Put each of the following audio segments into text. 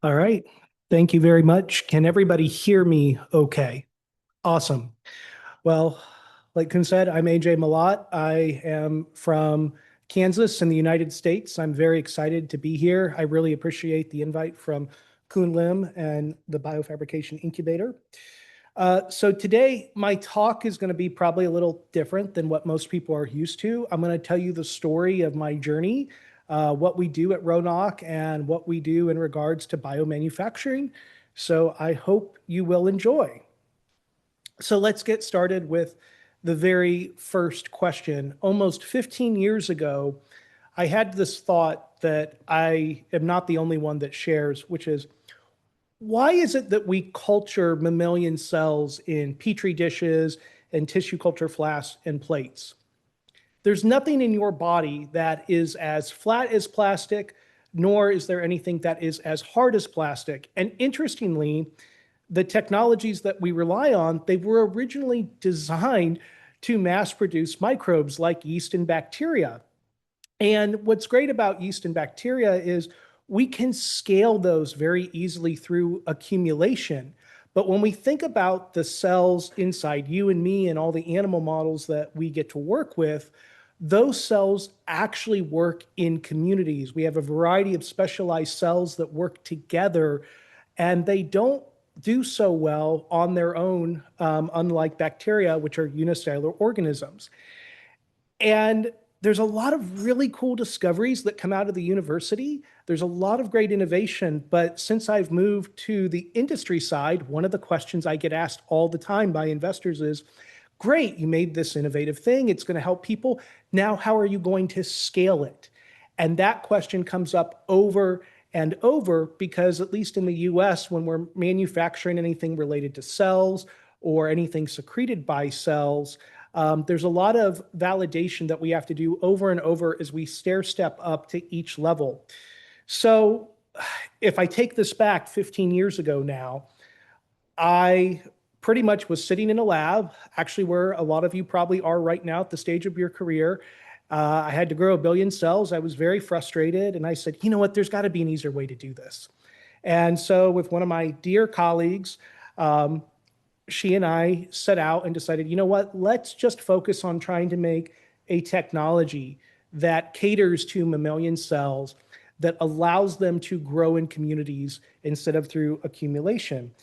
All right. Thank you very much. Can everybody hear me okay? Awesome. Well, like Kun said, I'm AJ Malott. I am from Kansas in the United States. I'm very excited to be here. I really appreciate the invite from Kun Lim and the Biofabrication Incubator. So today, my talk is going to be probably a little different than what most people are used to. I'm going to tell you the story of my journey, what we do at Ronawk, and what we do in regards to biomanufacturing. So I hope you will enjoy. So let's get started with the very first question. Almost 15 years ago, I had this thought that I am not the only one that shares, which is why is it that we culture mammalian cells in petri dishes and tissue culture flasks and plates? There's nothing in your body that is as flat as plastic, nor is there anything that is as hard as plastic. And interestingly, the technologies that we rely on, they were originally designed to mass produce microbes like yeast and bacteria. And what's great about yeast and bacteria is we can scale those very easily through accumulation. But when we think about the cells inside you and me and all the animal models that we get to work with, those cells actually work in communities. We have a variety of specialized cells that work together, and they don't do so well on their own, unlike bacteria, which are unicellular organisms. And there's a lot of really cool discoveries that come out of the university. There's a lot of great innovation. But since I've moved to the industry side, one of the questions I get asked all the time by investors is, great, you made this innovative thing. It's going to help people. Now, how are you going to scale it? And that question comes up over and over because, at least in the US, when we're manufacturing anything related to cells or anything secreted by cells, there's a lot of validation that we have to do over and over as we stair step up to each level. So if I take this back 15 years ago now, I pretty much was sitting in a lab, actually where a lot of you probably are right now at the stage of your career. I had to grow 1 billion cells. I was very frustrated. And I said, you know what, there's got to be an easier way to do this. And so with one of my dear colleagues, she and I set out and decided, you know what, let's just focus on trying to make a technology that caters to mammalian cells, that allows them to grow in communities instead of through accumulation.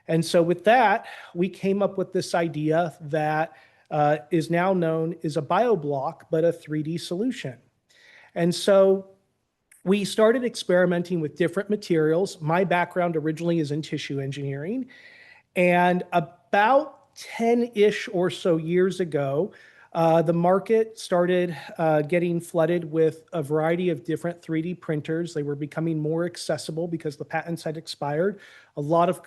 And so with that, we came up with this idea that is now known as a bioblock, but a 3D solution. And so we started experimenting with different materials. My background originally is in tissue engineering. And about 10-ish or so years ago, the market started getting flooded with a variety of different 3D printers. They were becoming more accessible because the patents had expired. A lot of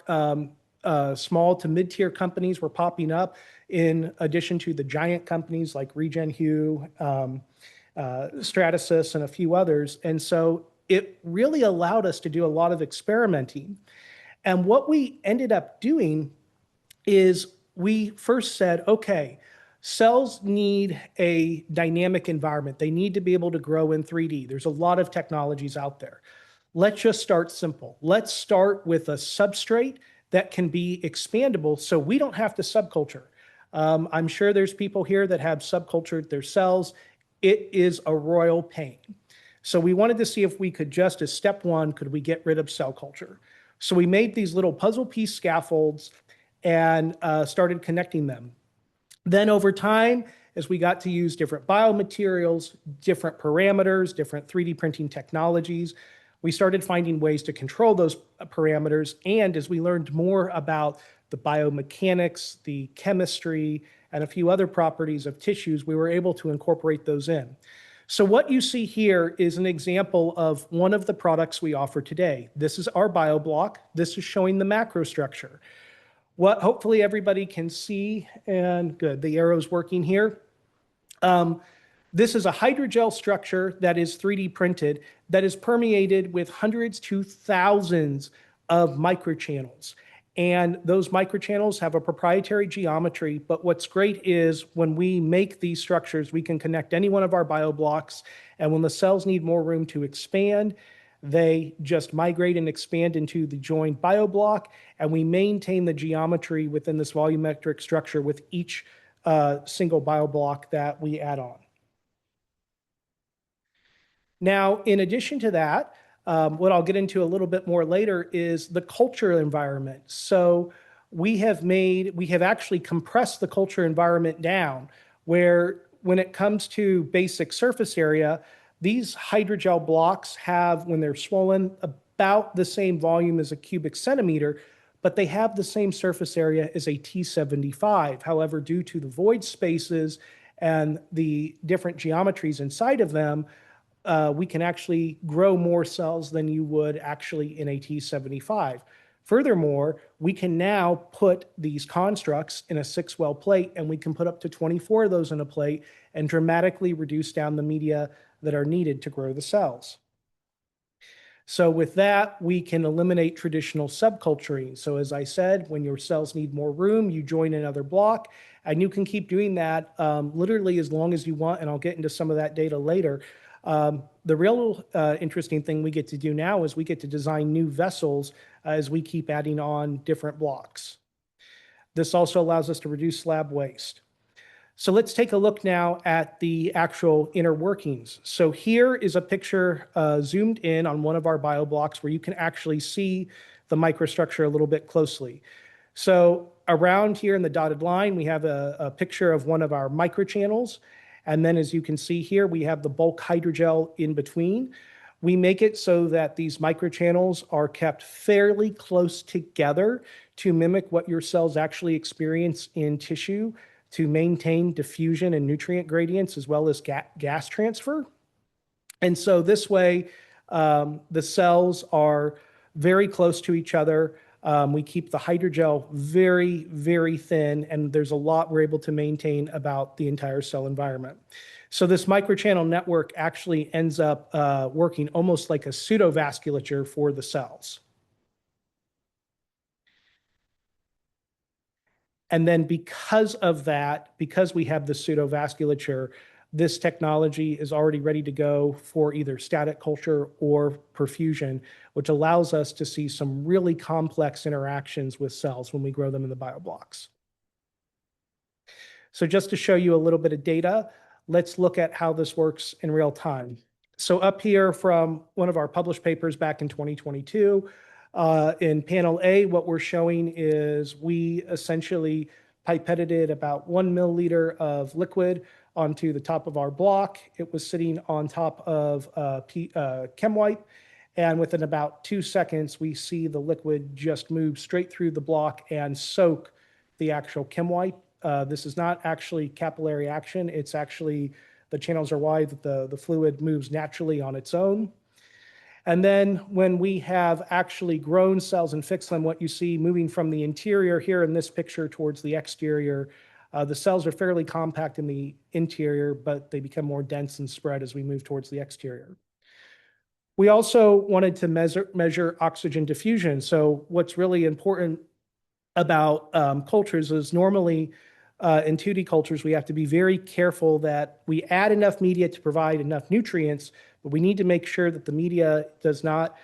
small to mid-tier companies were popping up, in addition to the giant companies like Regenerative, Stratasys, and a few others. And so it really allowed us to do a lot of experimenting. And what we ended up doing is we first said, okay, cells need a dynamic environment. They need to be able to grow in 3D. There's a lot of technologies out there. Let's just start simple. Let's start with a substrate that can be expandable so we don't have to subculture. I'm sure there's people here that have subcultured their cells. It is a royal pain. So we wanted to see if we could just, as step one, could we get rid of cell culture? So we made these little puzzle piece scaffolds and started connecting them. Then over time, as we got to use different biomaterials, different parameters, different 3D printing technologies, we started finding ways to control those parameters. And as we learned more about the biomechanics, the chemistry, and a few other properties of tissues, we were able to incorporate those in. So what you see here is an example of one of the products we offer today. This is our BioBlock. This is showing the macro structure. What hopefully everybody can see, and good, the arrow's working here. This is a hydrogel structure that is 3D printed, that is permeated with hundreds to thousands of microchannels. And those microchannels have a proprietary geometry. But what's great is when we make these structures, we can connect any one of our bioblocks. And when the cells need more room to expand, They just migrate and expand into the joined bioblock, and we maintain the geometry within this volumetric structure with each single bioblock that we add on. Now, in addition to that, what I'll get into a little bit more later is the culture environment. So we have actually compressed the culture environment down, where when it comes to basic surface area, these hydrogel blocks have, when they're swollen, about the same volume as a cubic centimeter, but they have the same surface area as a T75. However, due to the void spaces and the different geometries inside of them, we can actually grow more cells than you would actually in a T75. Furthermore, we can now put these constructs in a 6-well plate, and we can put up to 24 of those in a plate and dramatically reduce down the media that are needed to grow the cells. So with that, we can eliminate traditional subculturing. So as I said, when your cells need more room, you join another block, and you can keep doing that literally as long as you want, and I'll get into some of that data later. The real interesting thing we get to do now is we get to design new vessels as we keep adding on different blocks. This also allows us to reduce slab waste. So let's take a look now at the actual inner workings. So here is a picture zoomed in on one of our bioblocks where you can actually see the microstructure a little bit closely. So around here in the dotted line, we have a picture of one of our microchannels. And then as you can see here, we have the bulk hydrogel in between. We make it so that these microchannels are kept fairly close together to mimic what your cells actually experience in tissue, to maintain diffusion and nutrient gradients as well as gas transfer. And so this way, the cells are very close to each other. We keep the hydrogel very, very thin, and there's a lot we're able to maintain about the entire cell environment. So this microchannel network actually ends up working almost like a pseudovasculature for the cells. And then because of that, because we have the pseudovasculature, this technology is already ready to go for either static culture or perfusion, which allows us to see some really complex interactions with cells when we grow them in the bioblocks. So just to show you a little bit of data, let's look at how this works in real time. So up here from one of our published papers back in 2022, in panel A, what we're showing is we essentially pipetted about 1 milliliter of liquid onto the top of our block. It was sitting on top of chem wipe, and within about 2 seconds, we see the liquid just move straight through the block and soak the actual chem wipe. This is not actually capillary action. It's actually, the channels are wide, the fluid moves naturally on its own. And then when we have actually grown cells and fixed them, what you see moving from the interior here in this picture towards the exterior, the cells are fairly compact in the interior, but they become more dense and spread as we move towards the exterior. We also wanted to measure oxygen diffusion. So what's really important about cultures is normally in 2D cultures, we have to be very careful that we add enough media to provide enough nutrients, but we need to make sure that the media is not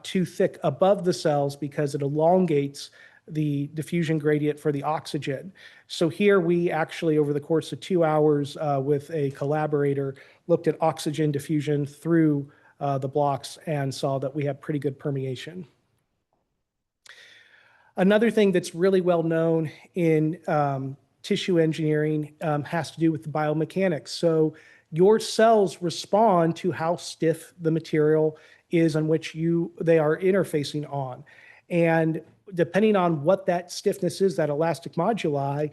too thick above the cells because it elongates the diffusion gradient for the oxygen. So here we actually, over the course of 2 hours with a collaborator, looked at oxygen diffusion through the blocks and saw that we have pretty good permeation. Another thing that's really well known in tissue engineering has to do with the biomechanics. So your cells respond to how stiff the material is on which they are interfacing on. And depending on what that stiffness is, that elastic moduli,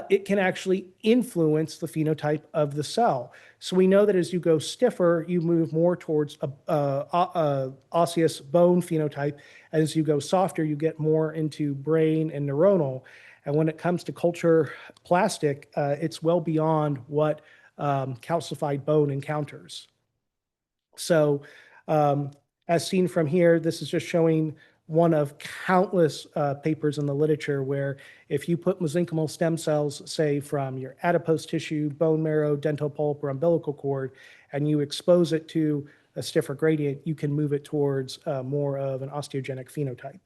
it can actually influence the phenotype of the cell. So we know that as you go stiffer, you move more towards a osseous bone phenotype. As you go softer, you get more into brain and neuronal. And when it comes to culture plastic, it's well beyond what calcified bone encounters. So as seen from here, this is just showing one of countless papers in the literature where if you put mesenchymal stem cells, say from your adipose tissue, bone marrow, dental pulp, or umbilical cord, and you expose it to a stiffer gradient, you can move it towards more of an osteogenic phenotype.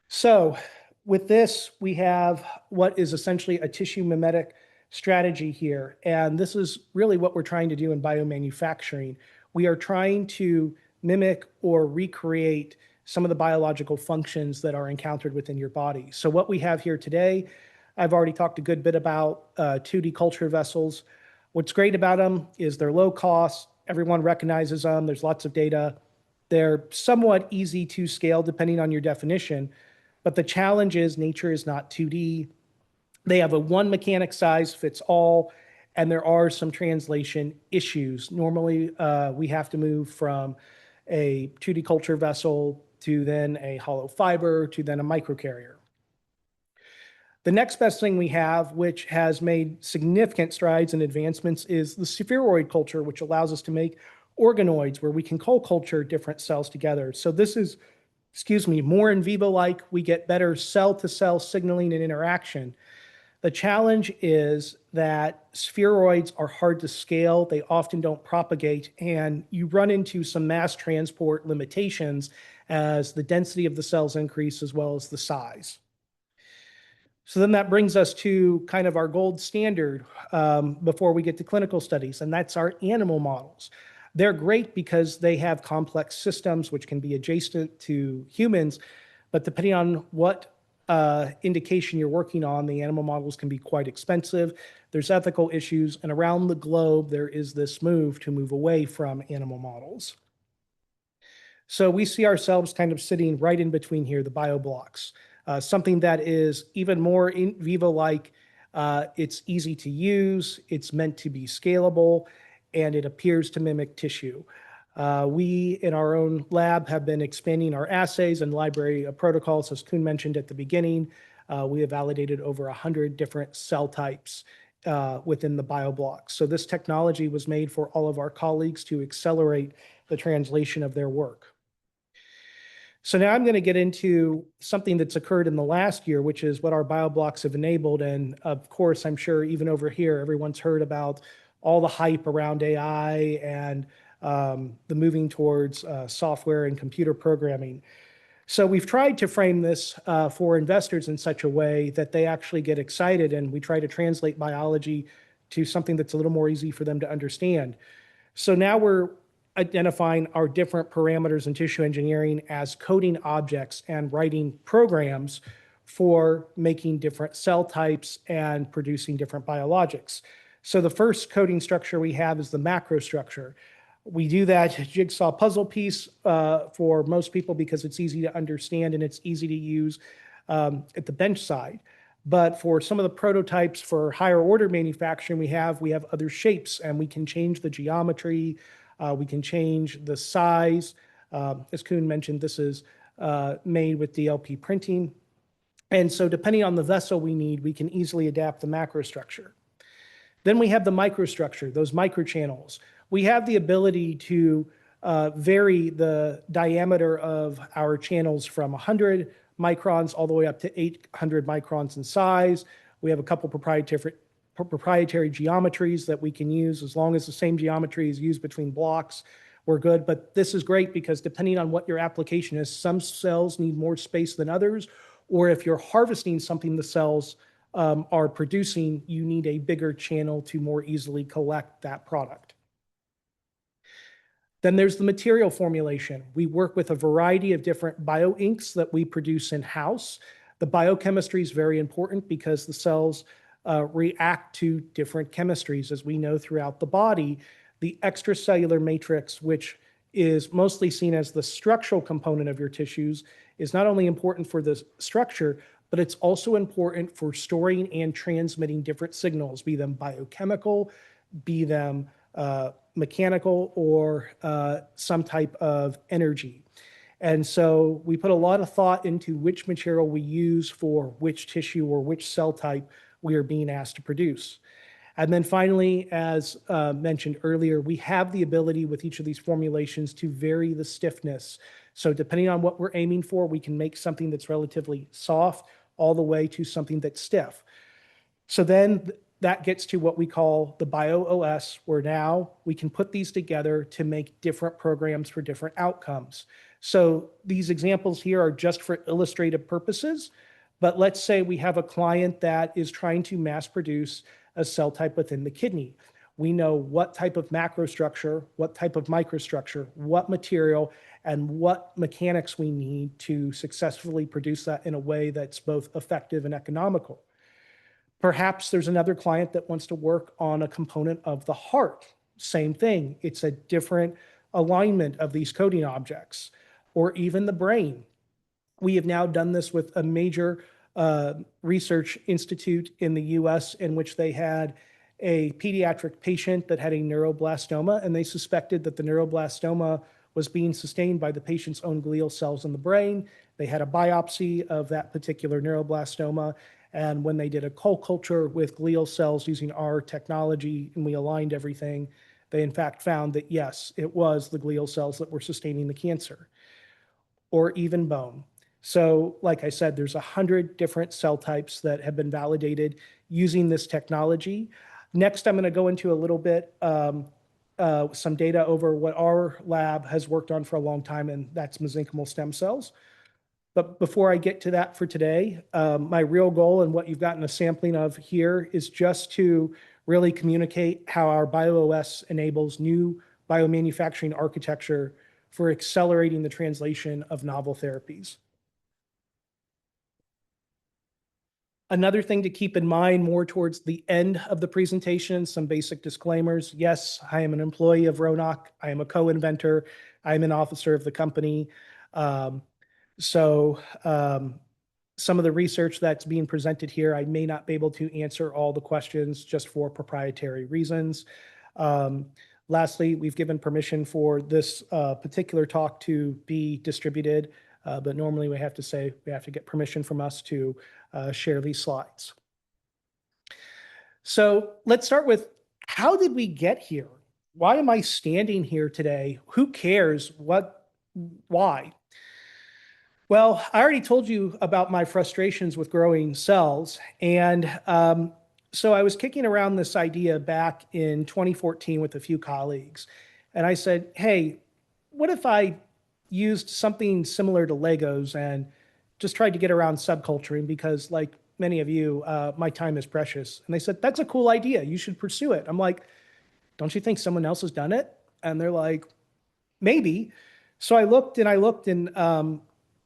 So with this, we have what is essentially a tissue mimetic strategy here. And this is really what we're trying to do in biomanufacturing. We are trying to mimic or recreate some of the biological functions that are encountered within your body. So what we have here today, I've already talked a good bit about 2D culture vessels. What's great about them is they're low cost. Everyone recognizes them. There's lots of data. They're somewhat easy to scale depending on your definition. But the challenge is nature is not 2D. They have a one mechanic size fits all, and there are some translation issues. Normally, we have to move from a 2D culture vessel to then a hollow fiber to then a microcarrier. The next best thing we have, which has made significant strides and advancements, is the spheroid culture, which allows us to make organoids where we can co-culture different cells together. So this is, more in vivo-like. We get better cell-to-cell signaling and interaction. The challenge is that spheroids are hard to scale. They often don't propagate, and you run into some mass transport limitations as the density of the cells increase as well as the size. So then that brings us to kind of our gold standard before we get to clinical studies, and that's our animal models. They're great because they have complex systems which can be adjacent to humans, but depending on what indication you're working on, the animal models can be quite expensive. There's ethical issues, and around the globe, there is this move to move away from animal models. So we see ourselves kind of sitting right in between here, the bioblocks. Something that is even more in vivo-like. It's easy to use, it's meant to be scalable, and it appears to mimic tissue. We, in our own lab, have been expanding our assays and library of protocols. As Kuhn mentioned at the beginning, we have validated over 100 different cell types within the bioblocks. So this technology was made for all of our colleagues to accelerate the translation of their work. So now I'm going to get into something that's occurred in the last year, which is what our bioblocks have enabled. And of course, I'm sure even over here, everyone's heard about all the hype around AI and the moving towards software and computer programming. So we've tried to frame this for investors in such a way that they actually get excited, and we try to translate biology to something that's a little more easy for them to understand. So now we're identifying our different parameters in tissue engineering as coding objects and writing programs for making different cell types and producing different biologics. So the first coding structure we have is the macrostructure. We do that jigsaw puzzle piece for most people because it's easy to understand and it's easy to use at the bench side. But for some of the prototypes for higher order manufacturing, we have other shapes, and we can change the geometry. We can change the size. As Kuhn mentioned, this is made with DLP printing. And so depending on the vessel we need, we can easily adapt the macrostructure. Then we have the microstructure, those microchannels. We have the ability to vary the diameter of our channels from 100 microns all the way up to 800 microns in size. We have a couple proprietary geometries that we can use. As long as the same geometry is used between blocks, we're good. But this is great because depending on what your application is, some cells need more space than others, or if you're harvesting something the cells are producing, you need a bigger channel to more easily collect that product. Then there's the material formulation. We work with a variety of different bioinks that we produce in-house. The biochemistry is very important because the cells react to different chemistries. As we know throughout the body, the extracellular matrix, which is mostly seen as the structural component of your tissues, is not only important for the structure, but it's also important for storing and transmitting different signals, be them biochemical, be them mechanical, or some type of energy. And so we put a lot of thought into which material we use for which tissue or which cell type we are being asked to produce. And then finally, as mentioned earlier, we have the ability with each of these formulations to vary the stiffness. So depending on what we're aiming for, we can make something that's relatively soft all the way to something that's stiff. So then that gets to what we call the BioOS, where now we can put these together to make different programs for different outcomes. So these examples here are just for illustrative purposes, but let's say we have a client that is trying to mass produce a cell type within the kidney. We know what type of macrostructure, what type of microstructure, what material, and what mechanics we need to successfully produce that in a way that's both effective and economical. Perhaps there's another client that wants to work on a component of the heart. Same thing. It's a different alignment of these coding objects, or even the brain. We have now done this with a major research institute in the US in which they had a pediatric patient that had a neuroblastoma, and they suspected that the neuroblastoma was being sustained by the patient's own glial cells in the brain. They had a biopsy of that particular neuroblastoma, and when they did a culture with glial cells using our technology and we aligned everything, they in fact found that yes, it was the glial cells that were sustaining the cancer, or even bone. So like I said, there's 100 different cell types that have been validated using this technology. Next, I'm going to go into a little bit some data over what our lab has worked on for a long time, and that's mesenchymal stem cells. But before I get to that for today, my real goal and what you've gotten a sampling of here is just to really communicate how our BioOS enables new biomanufacturing architecture for accelerating the translation of novel therapies. Another thing to keep in mind more towards the end of the presentation, some basic disclaimers. Yes, I am an employee of Ronawk. I am a co-inventor. I am an officer of the company. So some of the research that's being presented here, I may not be able to answer all the questions just for proprietary reasons. Lastly, we've given permission for this particular talk to be distributed, but normally we have to get permission from us to share these slides. So let's start with, how did we get here? Why am I standing here today? Who cares? Why? Well, I already told you about my frustrations with growing cells. And so I was kicking around this idea back in 2014 with a few colleagues. And I said, hey, what if I used something similar to Legos and just tried to get around subculturing? Because like many of you, my time is precious. And they said, that's a cool idea. You should pursue it. I'm like, don't you think someone else has done it? And they're like, maybe. So I looked and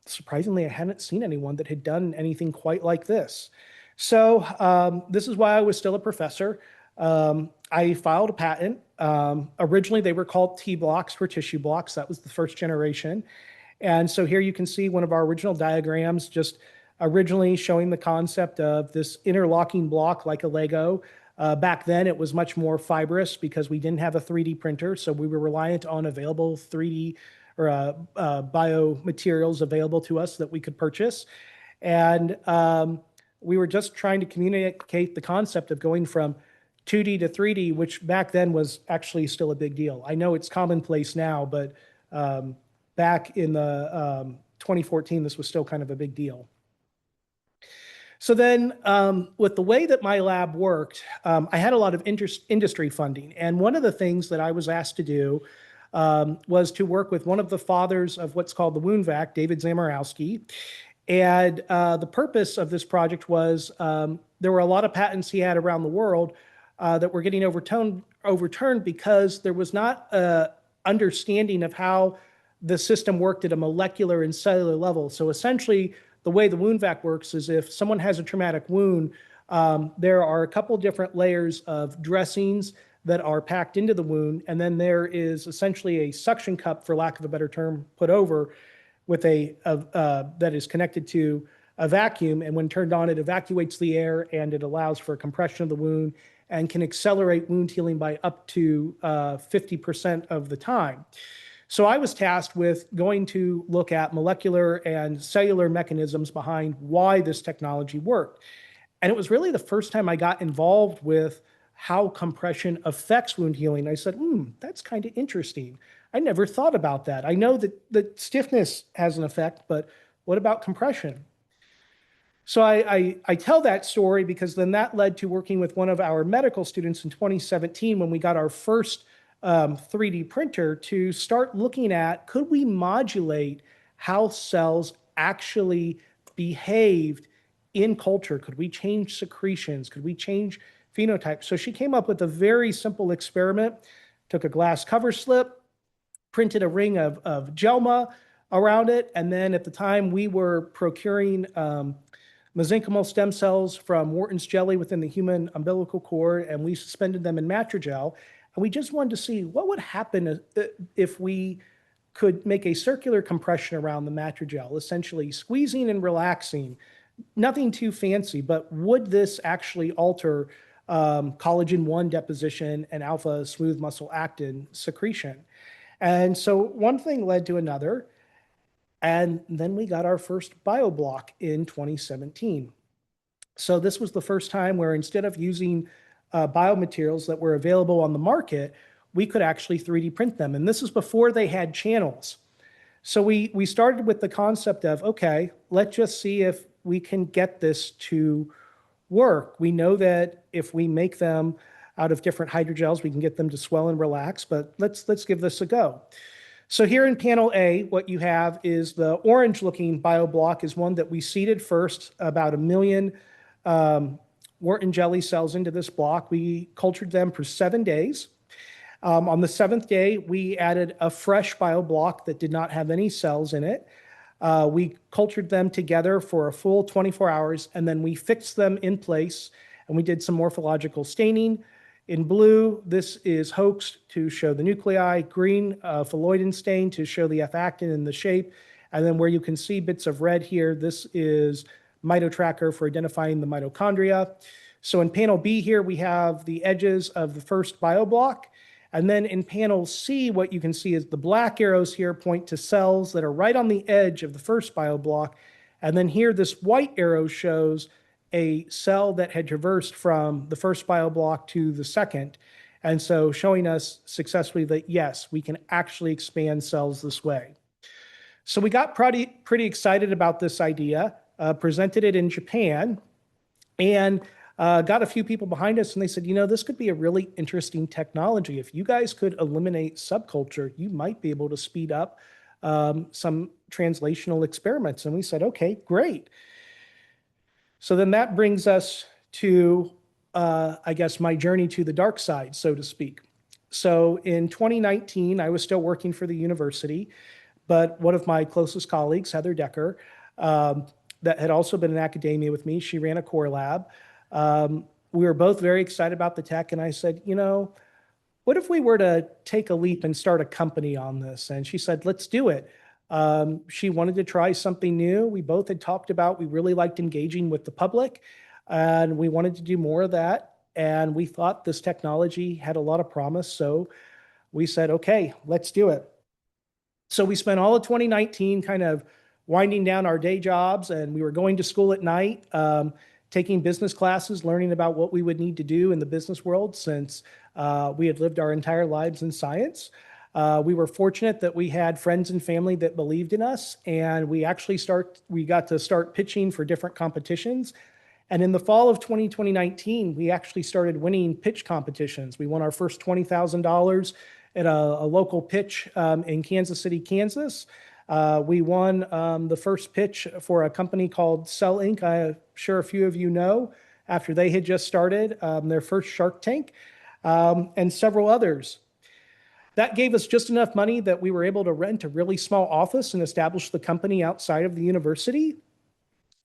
surprisingly, I hadn't seen anyone that had done anything quite like this. So this is why I was still a professor. I filed a patent. Originally, they were called T-blocks for tissue blocks. That was the first generation. And so here you can see one of our original diagrams, just originally showing the concept of this interlocking block like a Lego. Back then, it was much more fibrous because we didn't have a 3D printer, so we were reliant on available 3D or biomaterials available to us that we could purchase. And we were just trying to communicate the concept of going from 2D to 3D, which back then was actually still a big deal. I know it's commonplace now, but back in the 2014, this was still kind of a big deal. So then with the way that my lab worked, I had a lot of industry funding. And one of the things that I was asked to do was to work with one of the fathers of what's called the wound vac, David Zamorowski. And the purpose of this project was there were a lot of patents he had around the world that were getting overturned because there was not an understanding of how the system worked at a molecular and cellular level. So essentially, the way the wound vac works is if someone has a traumatic wound, there are a couple different layers of dressings that are packed into the wound, and then there is essentially a suction cup, for lack of a better term, put over with that is connected to a vacuum, and when turned on, it evacuates the air and it allows for compression of the wound and can accelerate wound healing by up to 50% of the time. So I was tasked with going to look at molecular and cellular mechanisms behind why this technology worked. And it was really the first time I got involved with how compression affects wound healing. I said, that's kind of interesting. I never thought about that. I know that stiffness has an effect, but what about compression? So I tell that story because then that led to working with one of our medical students in 2017 when we got our first 3D printer to start looking at, could we modulate how cells actually behaved in culture? Could we change secretions? Could we change phenotypes? So she came up with a very simple experiment, took a glass cover slip, printed a ring of gelma around it. And then at the time we were procuring mesenchymal stem cells from Wharton's jelly within the human umbilical cord, and we suspended them in matrigel. And we just wanted to see what would happen if we could make a circular compression around the matrigel, essentially squeezing and relaxing. Nothing too fancy, but would this actually alter collagen 1 deposition and alpha smooth muscle actin secretion? And so one thing led to another. And then we got our first BioBlock in 2017. So this was the first time where instead of using biomaterials that were available on the market, we could actually 3D print them. And this is before they had channels. So we started with the concept of, okay, let's just see if we can get this to work. We know that if we make them out of different hydrogels, we can get them to swell and relax, but let's give this a go. So here in panel A, what you have is the orange looking BioBlock is one that we seeded first, about 1 million Wharton jelly cells into this block. We cultured them for 7 days. On the 7th day, we added a fresh BioBlock that did not have any cells in it. We cultured them together for a full 24 hours, and then we fixed them in place, and we did some morphological staining. In blue, this is hoaxed to show the nuclei, green phalloidin stain to show the F-actin and the shape, and then where you can see bits of red here, this is mitotracker for identifying the mitochondria. So in panel B here, we have the edges of the first BioBlock. And then in panel C, what you can see is the black arrows here point to cells that are right on the edge of the first BioBlock. And then here, this white arrow shows a cell that had traversed from the first BioBlock to the second. And so showing us successfully that, yes, we can actually expand cells this way. So we got pretty excited about this idea, presented it in Japan, and got a few people behind us, and they said, you know, this could be a really interesting technology. If you guys could eliminate subculture, you might be able to speed up some translational experiments. And we said, okay, great. So then that brings us to, I guess, my journey to the dark side, so to speak. So in 2019, I was still working for the university, but one of my closest colleagues, Heather Decker, that had also been in academia with me, she ran a core lab. We were both very excited about the tech, and I said, you know, what if we were to take a leap and start a company on this? And she said, let's do it. She wanted to try something new. We both had talked about, we really liked engaging with the public, and we wanted to do more of that. And we thought this technology had a lot of promise. So we said, okay, let's do it. So we spent all of 2019 kind of winding down our day jobs, and we were going to school at night, taking business classes, learning about what we would need to do in the business world since we had lived our entire lives in science. We were fortunate that we had friends and family that believed in us, and we got to start pitching for different competitions. And in the fall of 2019, we actually started winning pitch competitions. We won our first $20,000 at a local pitch in Kansas City, Kansas. We won the first pitch for a company called Cell Inc. I'm sure a few of you know, after they had just started their first Shark Tank, and several others. That gave us just enough money that we were able to rent a really small office and establish the company outside of the university.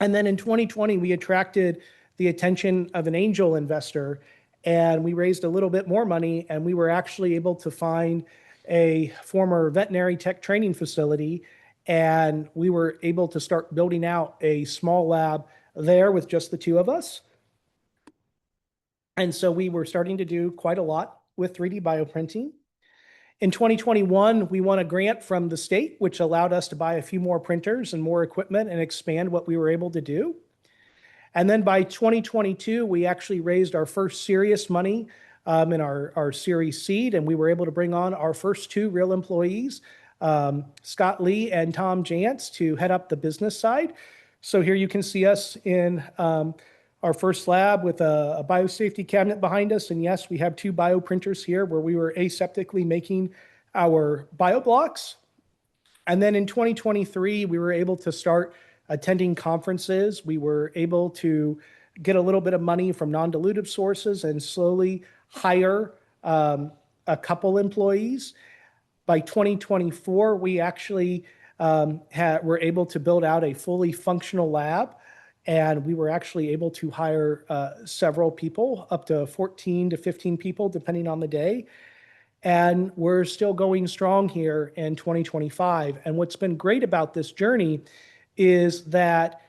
And then in 2020, we attracted the attention of an angel investor, and we raised a little bit more money, and we were actually able to find a former veterinary tech training facility, and we were able to start building out a small lab there with just the two of us. And so we were starting to do quite a lot with 3D bioprinting. In 2021, we won a grant from the state, which allowed us to buy a few more printers and more equipment and expand what we were able to do. And then by 2022, we actually raised our first serious money in our Series Seed, and we were able to bring on our first 2 real employees, Scott Lee and Tom Jantz, to head up the business side. So here you can see us in our first lab with a biosafety cabinet behind us. And yes, we have two bioprinters here where we were aseptically making our bioblocks. And then in 2023, we were able to start attending conferences. We were able to get a little bit of money from non-dilutive sources and slowly hire a couple employees. By 2024, we actually were able to build out a fully functional lab, and we were actually able to hire several people, up to 14 to 15 people, depending on the day. And we're still going strong here in 2025. And what's been great about this journey is that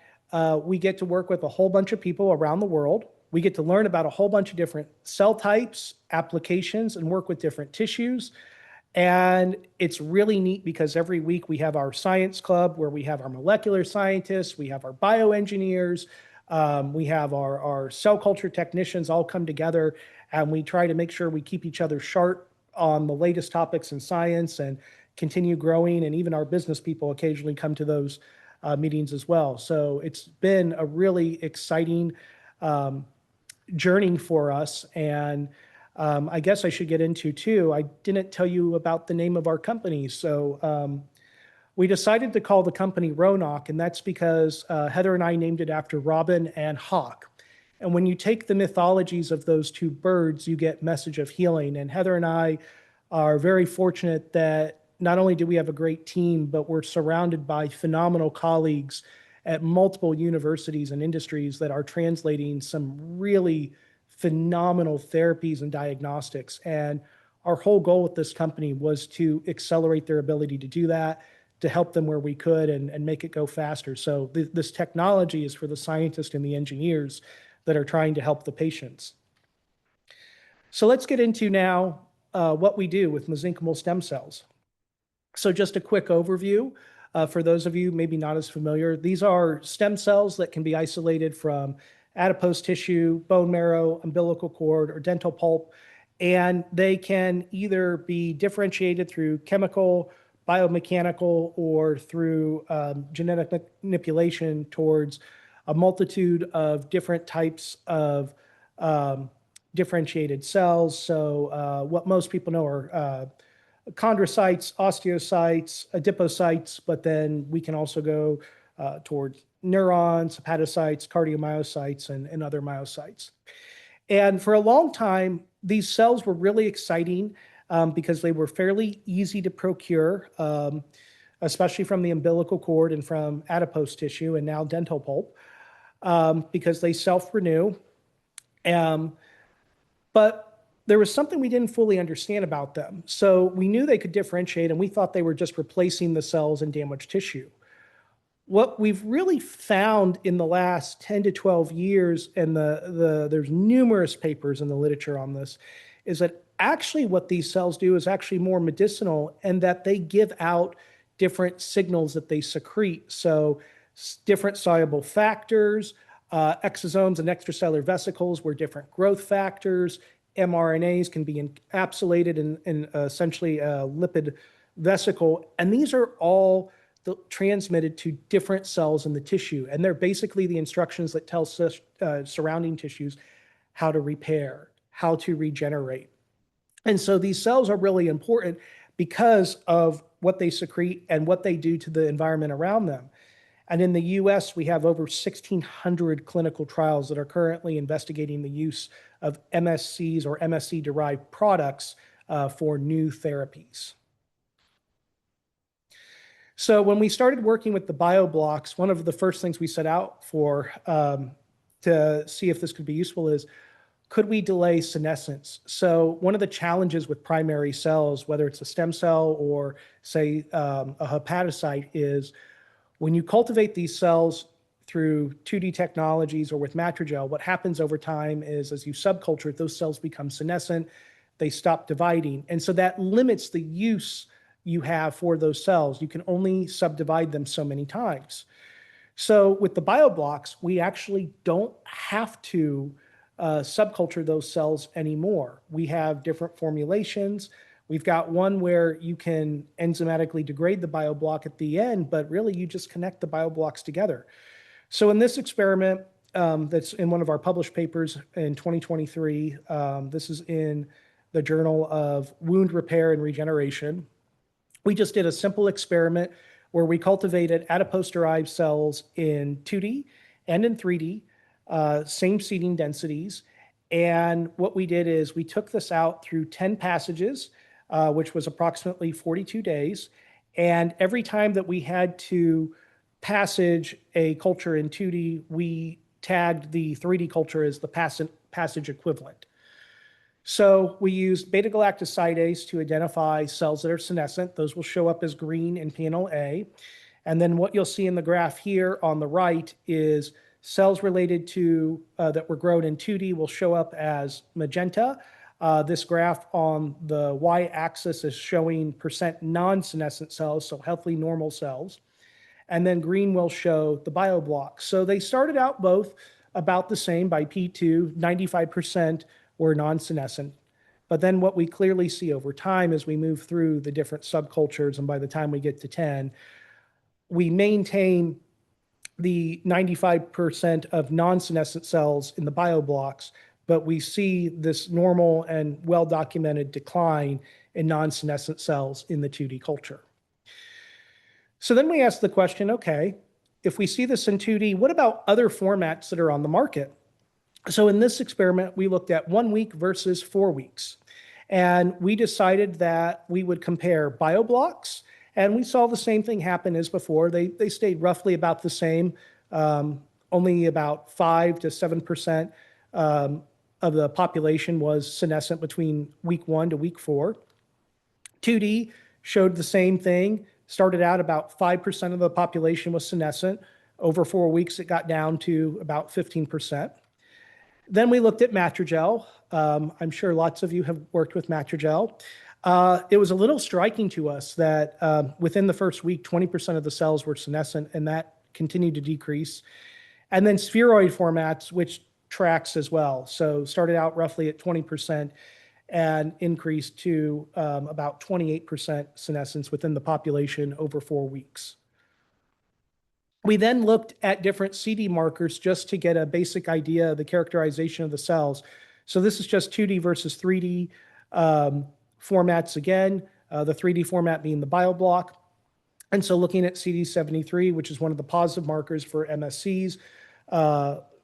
we get to work with a whole bunch of people around the world. We get to learn about a whole bunch of different cell types, applications, and work with different tissues. And it's really neat because every week we have our science club where we have our molecular scientists, we have our bioengineers, we have our cell culture technicians all come together, and we try to make sure we keep each other sharp on the latest topics in science and continue growing. And even our business people occasionally come to those meetings as well. So it's been a really exciting journey for us. And I guess I should get into too. I didn't tell you about the name of our company. So we decided to call the company Ronawk, and that's because Heather and I named it after Robin and Hawk. And when you take the mythologies of those two birds, you get message of healing. And Heather and I are very fortunate that not only do we have a great team, but we're surrounded by phenomenal colleagues at multiple universities and industries that are translating some really phenomenal therapies and diagnostics. And our whole goal with this company was to accelerate their ability to do that, to help them where we could and make it go faster. So this technology is for the scientists and the engineers that are trying to help the patients. So let's get into now what we do with mesenchymal stem cells. So just a quick overview for those of you maybe not as familiar. These are stem cells that can be isolated from adipose tissue, bone marrow, umbilical cord, or dental pulp, and they can either be differentiated through chemical, biomechanical, or through genetic manipulation towards a multitude of different types of differentiated cells. So what most people know are chondrocytes, osteocytes, adipocytes, but then we can also go towards neurons, hepatocytes, cardiomyocytes, and other myocytes. And for a long time, these cells were really exciting because they were fairly easy to procure, especially from the umbilical cord and from adipose tissue and now dental pulp, because they self-renew. But there was something we didn't fully understand about them. So we knew they could differentiate, and we thought they were just replacing the cells in damaged tissue. What we've really found in the last 10 to 12 years, and there's numerous papers in the literature on this, is that actually what these cells do is actually more medicinal, and that they give out different signals that they secrete. So different soluble factors, exosomes and extracellular vesicles were different growth factors. mRNAs can be encapsulated in essentially a lipid vesicle. And these are all transmitted to different cells in the tissue. And they're basically the instructions that tell surrounding tissues how to repair, how to regenerate. And so these cells are really important because of what they secrete and what they do to the environment around them. And in the US, we have over 1,600 clinical trials that are currently investigating the use of MSCs or MSC-derived products for new therapies. So when we started working with the BioBlocks, one of the first things we set out for to see if this could be useful is, could we delay senescence? So one of the challenges with primary cells, whether it's a stem cell or say a hepatocyte, is when you cultivate these cells through 2D technologies or with matrigel, what happens over time is as you subculture, those cells become senescent, they stop dividing. And so that limits the use you have for those cells. You can only subdivide them so many times. So with the BioBlocks, we actually don't have to subculture those cells anymore. We have different formulations. We've got one where you can enzymatically degrade the BioBlock at the end, but really you just connect the BioBlocks together. So in this experiment, that's in one of our published papers in 2023, this is in the Journal of Wound Repair and Regeneration. We just did a simple experiment where we cultivated adipose-derived cells in 2D and in 3D, same seeding densities. And what we did is we took this out through 10 passages, which was approximately 42 days. And every time that we had to passage a culture in 2D, we tagged the 3D culture as the passage equivalent. So we used beta-galactosidase to identify cells that are senescent. Those will show up as green in panel A. And then what you'll see in the graph here on the right is cells related to that were grown in 2D will show up as magenta. This graph on the y-axis is showing percent non-senescent cells, so healthy normal cells. And then green will show the bioblocks. So they started out both about the same by P2, 95% were non-senescent. But then what we clearly see over time as we move through the different subcultures, and by the time we get to 10, we maintain the 95% of non-senescent cells in the bioblocks, but we see this normal and well-documented decline in non-senescent cells in the 2D culture. So then we ask the question, okay, if we see this in 2D, what about other formats that are on the market? So in this experiment, we looked at 1 week versus 4 weeks. And we decided that we would compare bioblocks, and we saw the same thing happen as before. They stayed roughly about the same, only about 5 to 7% of the population was senescent between week 1 to week 4. 2D showed the same thing, started out about 5% of the population was senescent. Over 4 weeks, it got down to about 15%. Then we looked at Matrigel. I'm sure lots of you have worked with Matrigel. It was a little striking to us that within the first week, 20% of the cells were senescent, and that continued to decrease. And then spheroid formats, which tracks as well. So started out roughly at 20% and increased to about 28% senescence within the population over 4 weeks. We then looked at different CD markers just to get a basic idea of the characterization of the cells. So this is just 2D versus 3D formats again, the 3D format being the bioblock. And so looking at CD73, which is one of the positive markers for MSCs,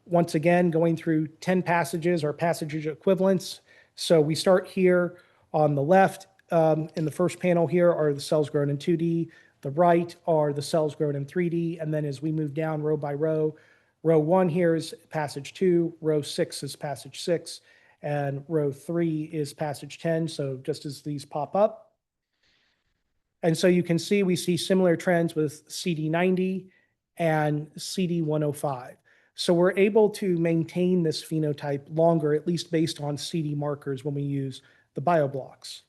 once again, going through 10 passages or passage equivalents. So we start here on the left. In the first panel here are the cells grown in 2D. The right are the cells grown in 3D. And then as we move down row by row 1 here is passage 2, row 6 is passage 6, and row 3 is passage 10. So just as these pop up. And so you can see we see similar trends with CD90 and CD105. So we're able to maintain this phenotype longer, at least based on CD markers when we use the bioblocks.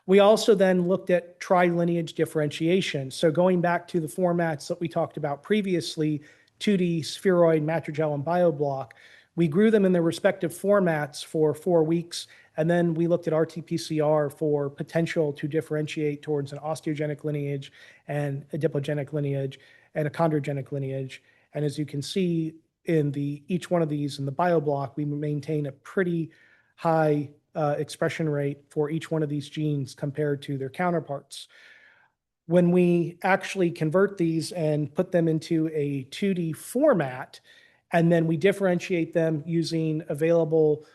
We also then looked at trilineage differentiation. So going back to the formats that we talked about previously, 2D, spheroid, Matrigel, and bioblock, we grew them in their respective formats for 4 weeks, and then we looked at RT-PCR for potential to differentiate towards an osteogenic lineage and adipogenic lineage and a chondrogenic lineage. And as you can see in each one of these in the bioblock, we maintain a pretty high expression rate for each one of these genes compared to their counterparts. When we actually convert these and put them into a 2D format, and then we differentiate them using available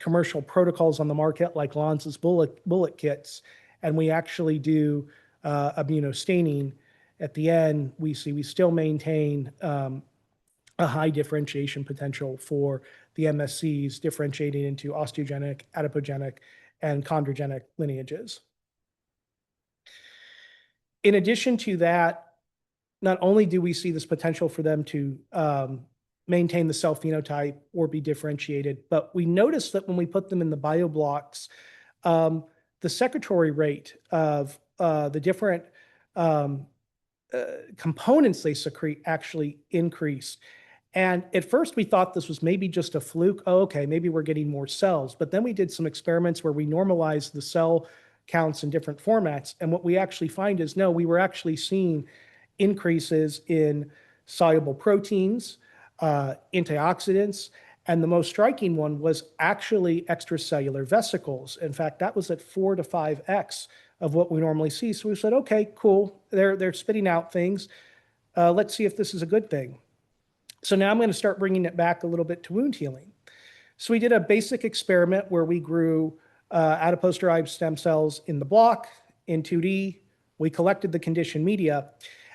commercial protocols on the market like Lonza's bullet kits, and we actually do immunostaining, at the end, we see we still maintain a high differentiation potential for the MSCs differentiating into osteogenic, adipogenic, and chondrogenic lineages. In addition to that, not only do we see this potential for them to maintain the cell phenotype or be differentiated, but we notice that when we put them in the bioblocks, the secretory rate of the different components they secrete actually increase. And at first we thought this was maybe just a fluke. Oh, okay, maybe we're getting more cells. But then we did some experiments where we normalized the cell counts in different formats. And what we actually find is, no, we were actually seeing increases in soluble proteins, antioxidants, and the most striking one was actually extracellular vesicles. In fact, that was at 4 to 5x of what we normally see. So we said, okay, cool. They're spitting out things. Let's see if this is a good thing. So now I'm going to start bringing it back a little bit to wound healing. So we did a basic experiment where we grew adipose-derived stem cells in the block in 2D. We collected the conditioned media,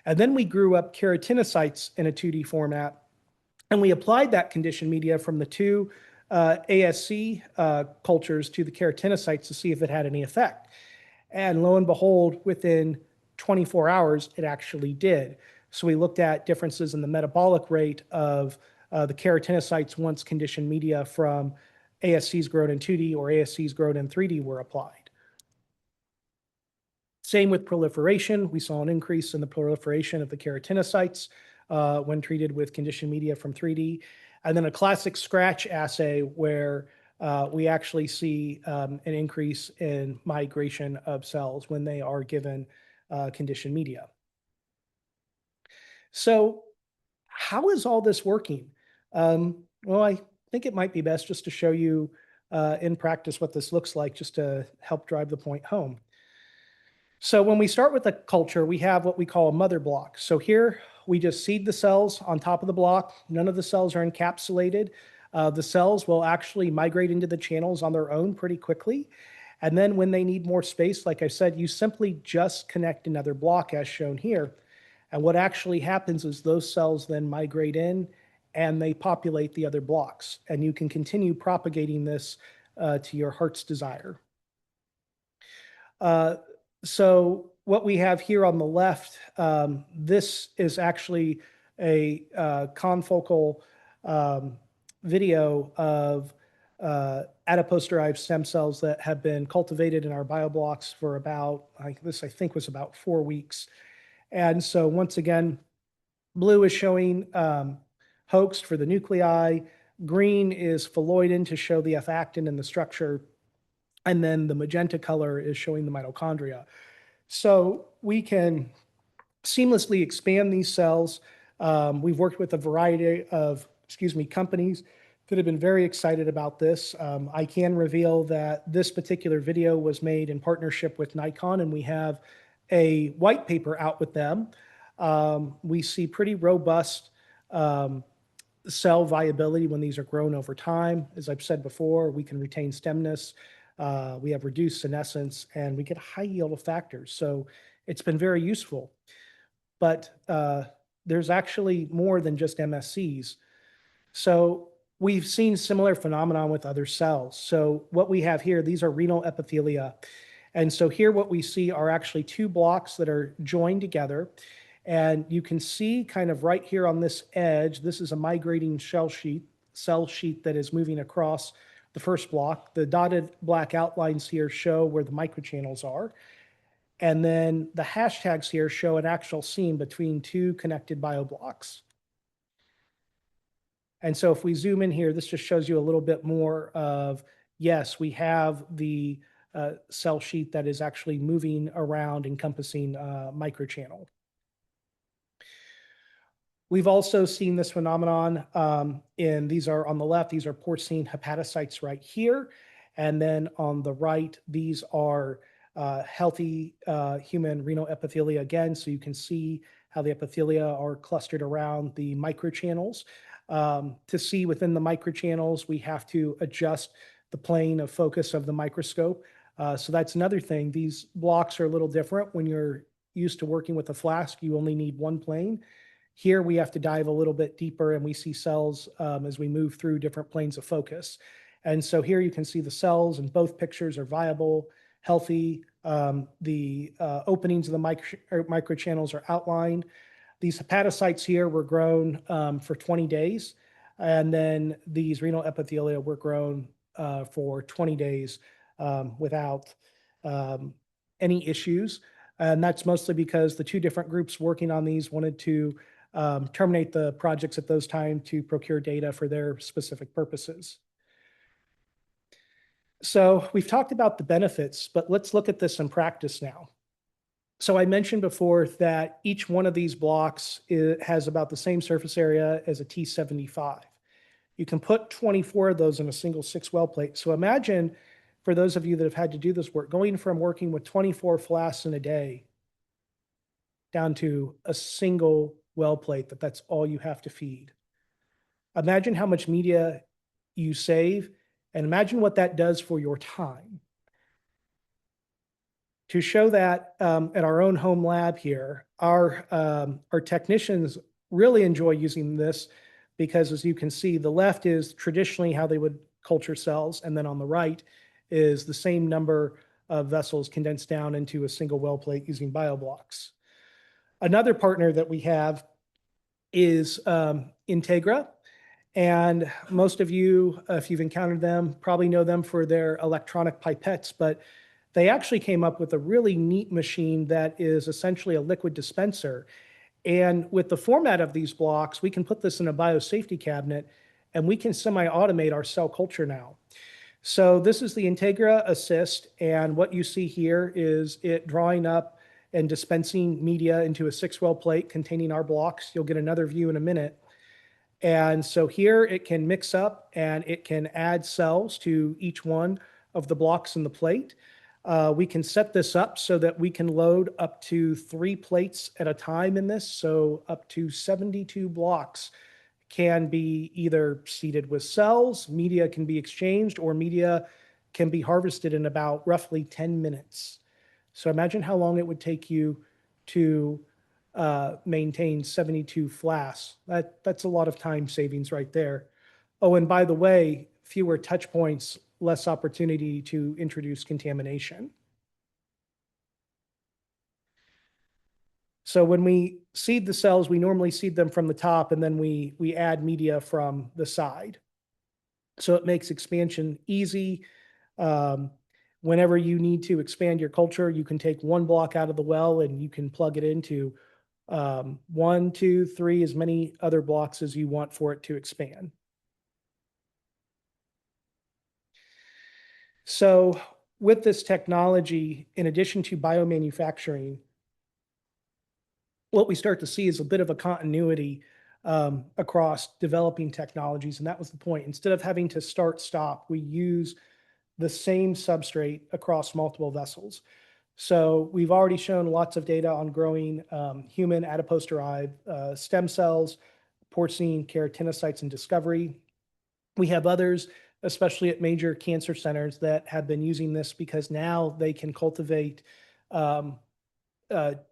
and then we grew up keratinocytes in a 2D format. And we applied that conditioned media from the two ASC cultures to the keratinocytes to see if it had any effect. And lo and behold, within 24 hours, it actually did. So we looked at differences in the metabolic rate of the keratinocytes once conditioned media from ASCs grown in 2D or ASCs grown in 3D were applied. Same with proliferation. We saw an increase in the proliferation of the keratinocytes when treated with conditioned media from 3D. And then a classic scratch assay where we actually see an increase in migration of cells when they are given conditioned media. So how is all this working? Well, I think it might be best just to show you in practice what this looks like, just to help drive the point home. So when we start with the culture, we have what we call a mother block. So here we just seed the cells on top of the block. None of the cells are encapsulated. The cells will actually migrate into the channels on their own pretty quickly. And then when they need more space, like I said, you simply just connect another block as shown here. And what actually happens is those cells then migrate in and they populate the other blocks. And you can continue propagating this to your heart's desire. So what we have here on the left, this is actually a confocal video of adipose-derived stem cells that have been cultivated in our bioblocks for about, this I think was about 4 weeks. And so once again, blue is showing hoaxed for the nuclei. Green is phalloidin to show the F-actin in the structure. And then the magenta color is showing the mitochondria. So we can seamlessly expand these cells. We've worked with a variety of, companies that have been very excited about this. I can reveal that this particular video was made in partnership with Nikon, and we have a white paper out with them. We see pretty robust cell viability when these are grown over time. As I've said before, we can retain stemness. We have reduced senescence, and we get high yield factors. So it's been very useful. But there's actually more than just MSCs. So we've seen similar phenomenon with other cells. So what we have here, these are renal epithelia. And so here what we see are actually two blocks that are joined together. And you can see kind of right here on this edge, this is a migrating cell sheet that is moving across the first block. The dotted black outlines here show where the microchannels are. And then the hashtags here show an actual seam between two connected bioblocks. And so if we zoom in here, this just shows you a little bit more of, yes, we have the cell sheet that is actually moving around, encompassing microchannel. We've also seen this phenomenon these are on the left, these are porcine hepatocytes right here. And then on the right, these are healthy human renal epithelia again. So you can see how the epithelia are clustered around the microchannels. To see within the microchannels, we have to adjust the plane of focus of the microscope. So that's another thing. These blocks are a little different. When you're used to working with a flask, you only need one plane. Here we have to dive a little bit deeper, and we see cells as we move through different planes of focus. And so here you can see the cells, and both pictures are viable, healthy. The openings of the microchannels are outlined. These hepatocytes here were grown for 20 days, and then these renal epithelia were grown for 20 days without any issues. And that's mostly because the two different groups working on these wanted to terminate the projects at those times to procure data for their specific purposes. So we've talked about the benefits, but let's look at this in practice now. So I mentioned before that each one of these blocks has about the same surface area as a T75. You can put 24 of those in a single 6-well plate. So imagine, for those of you that have had to do this work, going from working with 24 flasks in a day down to a single well plate that's all you have to feed. Imagine how much media you save, and imagine what that does for your time. To show that at our own home lab here, our technicians really enjoy using this because, as you can see, the left is traditionally how they would culture cells, and then on the right is the same number of vessels condensed down into a single well plate using BioBlocks. Another partner that we have is Integra. And most of you, if you've encountered them, probably know them for their electronic pipettes, but they actually came up with a really neat machine that is essentially a liquid dispenser. And with the format of these blocks, we can put this in a biosafety cabinet and we can semi-automate our cell culture now. So this is the Integra Assist, and what you see here is it drawing up and dispensing media into a 6-well plate containing our blocks. You'll get another view in a minute. And so here it can mix up and it can add cells to each one of the blocks in the plate. We can set this up so that we can load up to 3 plates at a time in this. So up to 72 blocks can be either seeded with cells, media can be exchanged, or media can be harvested in about roughly 10 minutes. So imagine how long it would take you to maintain 72 flasks. That's a lot of time savings right there. Oh, and by the way, fewer touch points, less opportunity to introduce contamination. So when we seed the cells, we normally seed them from the top and then we add media from the side. So it makes expansion easy. Whenever you need to expand your culture, you can take one block out of the well and you can plug it into 1, 2, 3, as many other blocks as you want for it to expand. So with this technology, in addition to biomanufacturing, what we start to see is a bit of a continuity across developing technologies. And that was the point. Instead of having to start, stop, we use the same substrate across multiple vessels. So we've already shown lots of data on growing human adipose-derived stem cells, porcine keratinocytes in discovery. We have others, especially at major cancer centers, that have been using this because now they can cultivate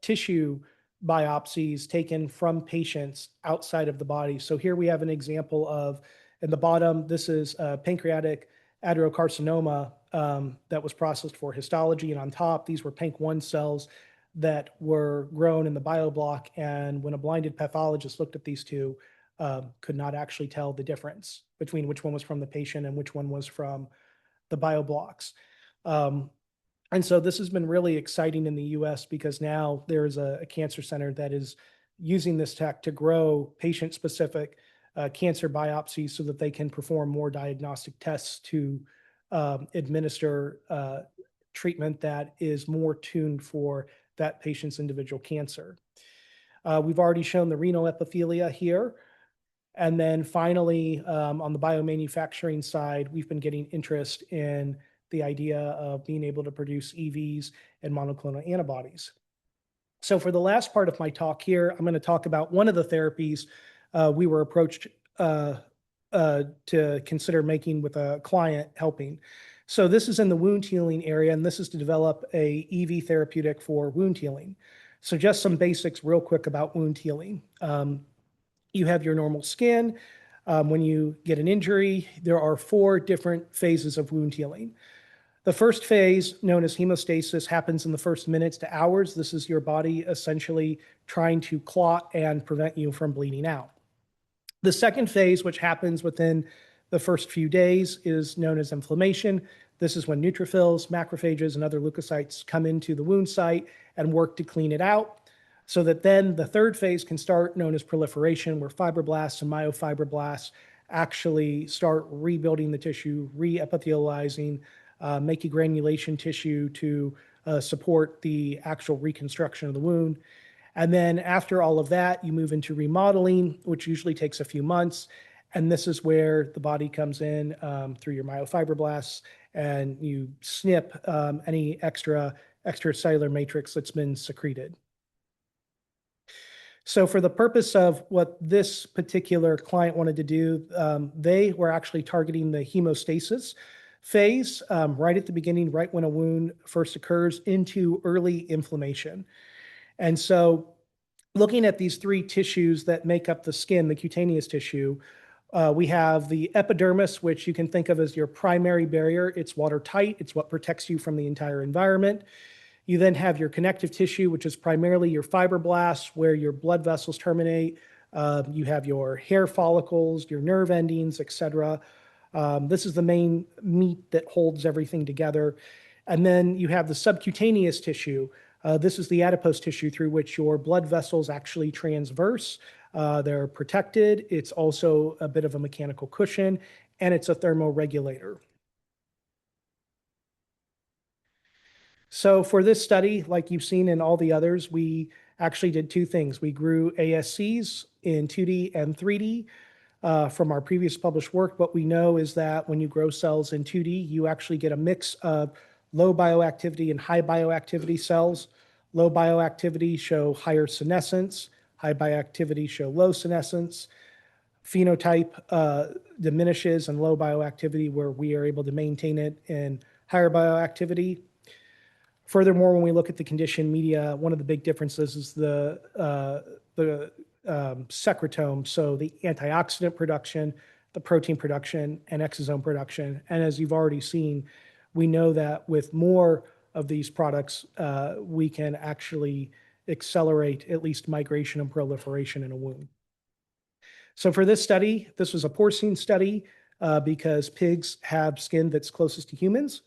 tissue biopsies taken from patients outside of the body. So here we have an example of, in the bottom, this is pancreatic adenocarcinoma that was processed for histology. And on top, these were PANC1 cells that were grown in the bioblock. And when a blinded pathologist looked at these two, could not actually tell the difference between which one was from the patient and which one was from the bioblocks. And so this has been really exciting in the US because now there's a cancer center that is using this tech to grow patient-specific cancer biopsies so that they can perform more diagnostic tests to administer treatment that is more tuned for that patient's individual cancer. We've already shown the renal epithelia here. And then finally, on the biomanufacturing side, we've been getting interest in the idea of being able to produce EVs and monoclonal antibodies. So for the last part of my talk here, I'm going to talk about one of the therapies we were approached to consider making with a client helping. So this is in the wound healing area, and this is to develop a EV therapeutic for wound healing. So just some basics real quick about wound healing. You have your normal skin. When you get an injury, there are 4 different phases of wound healing. The first phase, known as hemostasis, happens in the first minutes to hours. This is your body essentially trying to clot and prevent you from bleeding out. The second phase, which happens within the first few days, is known as inflammation. This is when neutrophils, macrophages, and other leukocytes come into the wound site and work to clean it out, so that then the third phase can start, known as proliferation, where fibroblasts and myofibroblasts actually start rebuilding the tissue, re-epithelializing, making granulation tissue to support the actual reconstruction of the wound. And then after all of that, you move into remodeling, which usually takes a few months. And this is where the body comes in through your myofibroblasts and you snip any extracellular matrix that's been secreted. So for the purpose of what this particular client wanted to do, they were actually targeting the hemostasis phase right at the beginning, right when a wound first occurs into early inflammation. And so looking at these three tissues that make up the skin, the cutaneous tissue, we have the epidermis, which you can think of as your primary barrier. It's watertight. It's what protects you from the entire environment. You then have your connective tissue, which is primarily your fibroblasts, where your blood vessels terminate. You have your hair follicles, your nerve endings, etc. This is the main meat that holds everything together. And then you have the subcutaneous tissue. This is the adipose tissue through which your blood vessels actually transverse. They're protected. It's also a bit of a mechanical cushion, and it's a thermoregulator. So for this study, like you've seen in all the others, we actually did two things. We grew ASCs in 2D and 3D. From our previous published work, what we know is that when you grow cells in 2D, you actually get a mix of low bioactivity and high bioactivity cells. Low bioactivity show higher senescence, high bioactivity show low senescence. Phenotype diminishes in low bioactivity where we are able to maintain it in higher bioactivity. Furthermore, when we look at the conditioned media, one of the big differences is the secretome, so the antioxidant production, the protein production, and exosome production. And as you've already seen, we know that with more of these products, we can actually accelerate at least migration and proliferation in a wound. So for this study, this was a porcine study because pigs have skin that's closest to humans.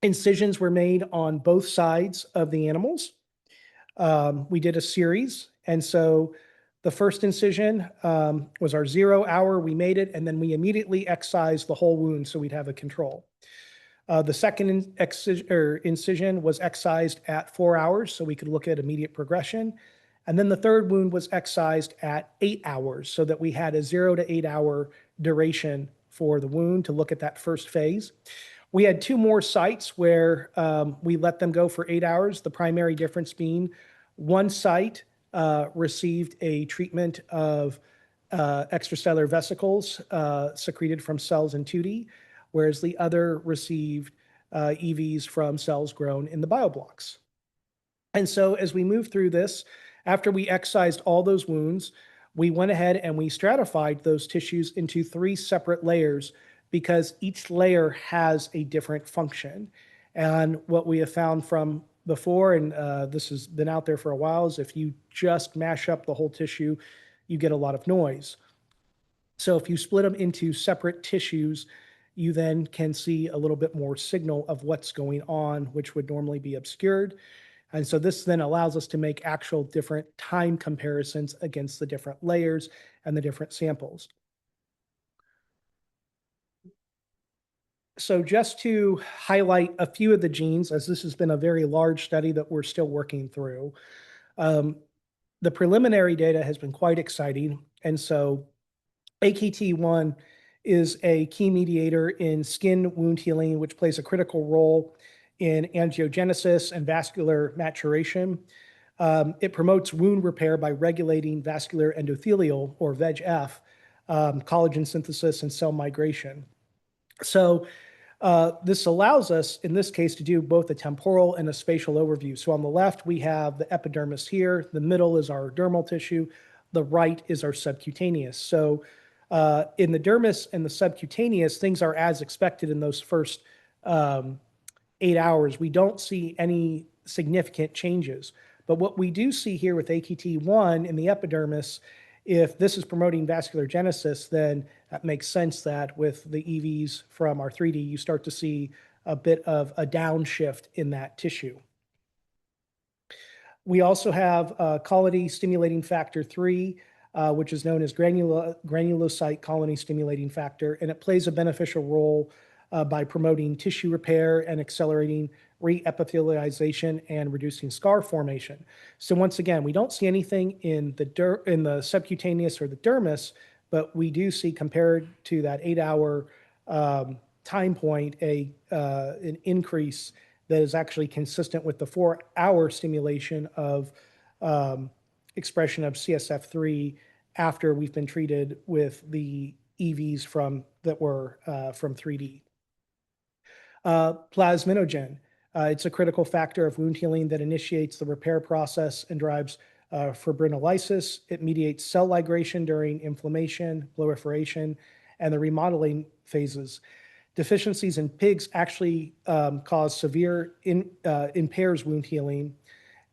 Incisions were made on both sides of the animals. We did a series. And so the first incision was our 0 hour. We made it, and then we immediately excised the whole wound so we'd have a control. The second incision was excised at 4 hours so we could look at immediate progression. And then the third wound was excised at 8 hours so that we had a 0 to 8 hour duration for the wound to look at that first phase. We had two more sites where we let them go for 8 hours, the primary difference being one site received a treatment of extracellular vesicles secreted from cells in 2D, whereas the other received EVs from cells grown in the bioblocks. And so as we move through this, after we excised all those wounds, we went ahead and we stratified those tissues into 3 separate layers because each layer has a different function. And what we have found from before, and this has been out there for a while, is if you just mash up the whole tissue, you get a lot of noise. So if you split them into separate tissues, you then can see a little bit more signal of what's going on, which would normally be obscured. And so this then allows us to make actual different time comparisons against the different layers and the different samples. So just to highlight a few of the genes, as this has been a very large study that we're still working through, the preliminary data has been quite exciting. And so AKT1 is a key mediator in skin wound healing, which plays a critical role in angiogenesis and vascular maturation. It promotes wound repair by regulating vascular endothelial, or VEGF, collagen synthesis, and cell migration. So this allows us, in this case, to do both a temporal and a spatial overview. So on the left, we have the epidermis here. The middle is our dermal tissue. The right is our subcutaneous. So in the dermis and the subcutaneous, things are as expected in those first 8 hours. We don't see any significant changes. But what we do see here with AKT1 in the epidermis, if this is promoting vascular genesis, then that makes sense that with the EVs from our 3D, you start to see a bit of a downshift in that tissue. We also have colony stimulating factor 3, which is known as granulocyte colony stimulating factor, and it plays a beneficial role by promoting tissue repair and accelerating reepithelialization and reducing scar formation. So once again, we don't see anything in the subcutaneous or the dermis, but we do see, compared to that 8-hour time point, an increase that is actually consistent with the 4-hour stimulation of expression of CSF3 after we've been treated with the EVs that were from 3D. Plasminogen. It's a critical factor of wound healing that initiates the repair process and drives fibrinolysis. It mediates cell ligation during inflammation, proliferation, and the remodeling phases. Deficiencies in pigs actually cause severe impairs wound healing,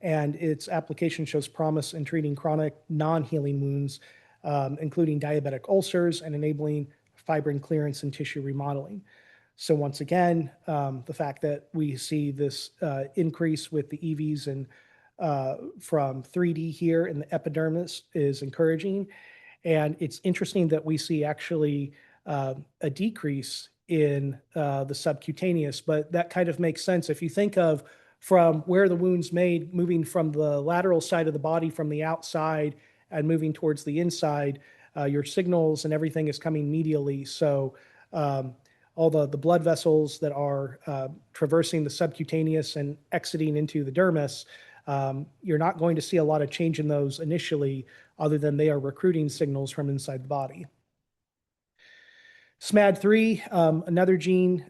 and its application shows promise in treating chronic non-healing wounds, including diabetic ulcers and enabling fibrin clearance and tissue remodeling. So once again, the fact that we see this increase with the EVs and from 3D here in the epidermis is encouraging. And it's interesting that we see actually a decrease in the subcutaneous, but that kind of makes sense. If you think of from where the wound's made, moving from the lateral side of the body from the outside and moving towards the inside, your signals and everything is coming medially. So all the blood vessels that are traversing the subcutaneous and exiting into the dermis, you're not going to see a lot of change in those initially, other than they are recruiting signals from inside the body. SMAD3, another gene,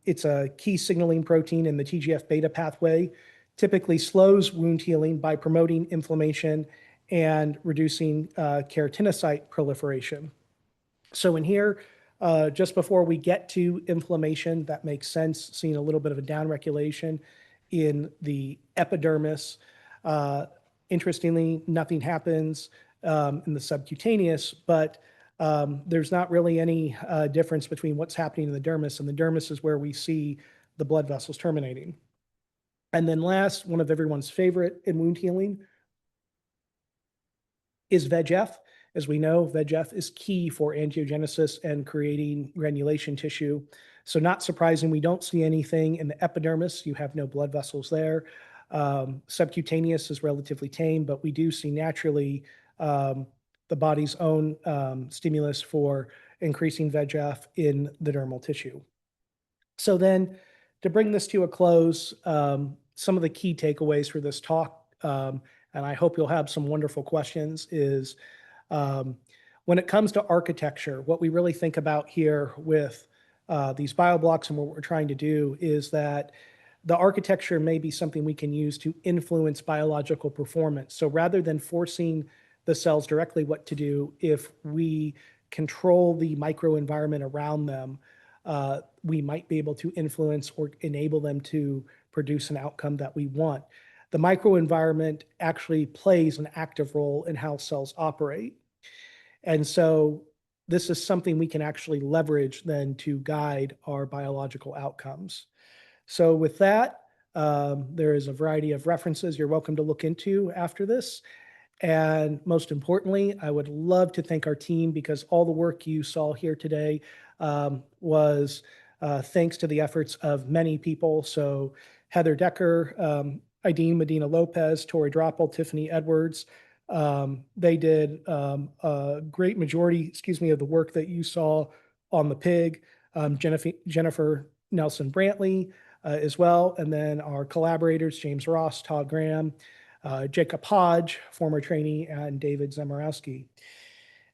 it's a key signaling protein in the TGF-beta pathway, typically slows wound healing by promoting inflammation and reducing keratinocyte proliferation. So in here, just before we get to inflammation, that makes sense, seeing a little bit of a downregulation in the epidermis. Interestingly, nothing happens in the subcutaneous, but there's not really any difference between what's happening in the dermis, and the dermis is where we see the blood vessels terminating. And then last, one of everyone's favorite in wound healing is VEGF. As we know, VEGF is key for angiogenesis and creating granulation tissue. So not surprising, we don't see anything in the epidermis. You have no blood vessels there. Subcutaneous is relatively tame, but we do see naturally the body's own stimulus for increasing VEGF in the dermal tissue. So then, to bring this to a close, some of the key takeaways for this talk, and I hope you'll have some wonderful questions, is when it comes to architecture, what we really think about here with these bioblocks and what we're trying to do is that the architecture may be something we can use to influence biological performance. So rather than forcing the cells directly what to do, if we control the microenvironment around them, we might be able to influence or enable them to produce an outcome that we want. The microenvironment actually plays an active role in how cells operate. And so this is something we can actually leverage then to guide our biological outcomes. So with that, there is a variety of references you're welcome to look into after this. And most importantly, I would love to thank our team, because all the work you saw here today was thanks to the efforts of many people. So Heather Decker, Ideen Medina Lopez, Tori Droppel, Tiffany Edwards. They did a great majority, of the work that you saw on the pig. Jennifer Nelson Brantley as well. And then our collaborators, James Ross, Todd Graham, Jacob Hodge, former trainee, and David Zemorowski.